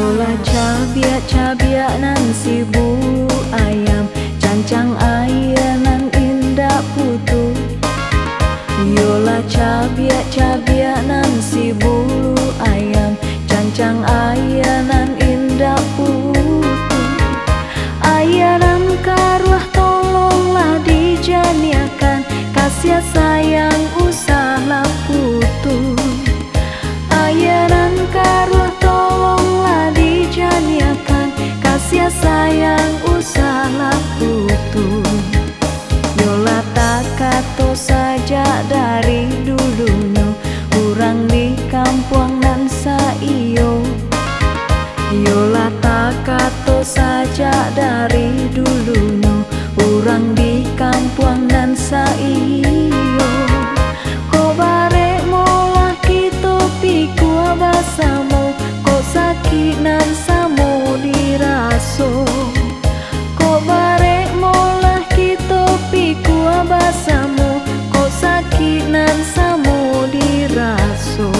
Yola cabia nan si bulu ayam, cancang ayah nan indah putu. Yola cabia nan si bulu ayam, cancang ayah nan indah putu. Ayah nan karuah tolonglah dijaniakan, kasih sayang usahlah putu. Ayah nan karuah tolonglah dijaniakan, kasih sayang usahlah putu. Yola takato saja dari dulunya, urang di kampung nan saiyo. Yola takato saja dari dulunya, urang di kampung nan saiyo. Ko bare molah kita pikua basamu, ko sakit nan samu diraso. Ko bare molah kita pikua basamu, ko sakit nan samu diraso.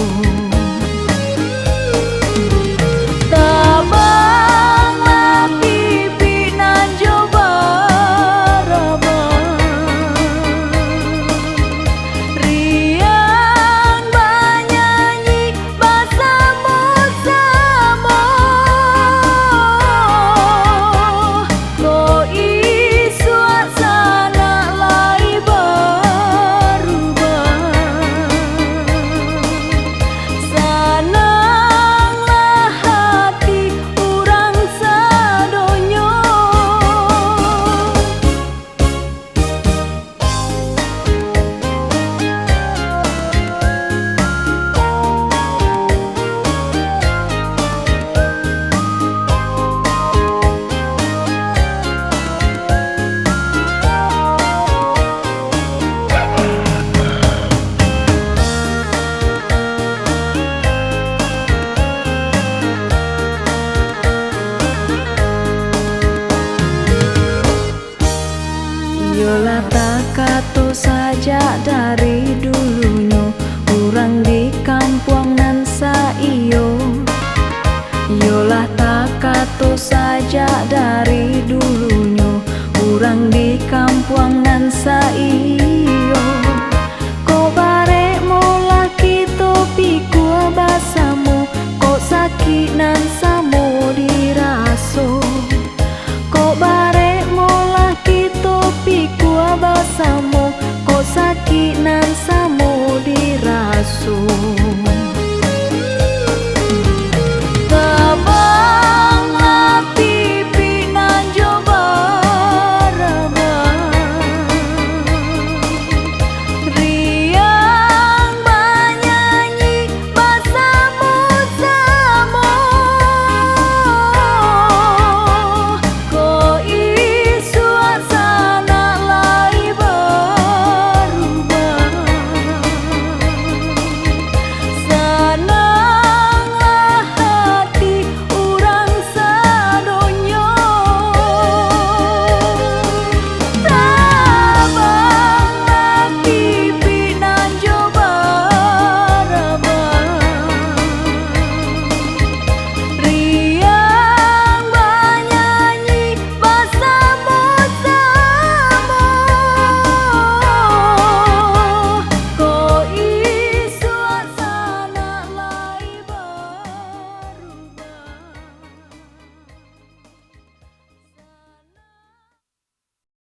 Yola takato saja dari dulunya, urang di kampung nan saiyo. Yola takato saja dari dulunya, urang di kampung nan saiyo. Ko bare molah kita pikua basamu, ko sakit nan samu diraso. Ko bare molah kita pikua basamu, ko sakit nan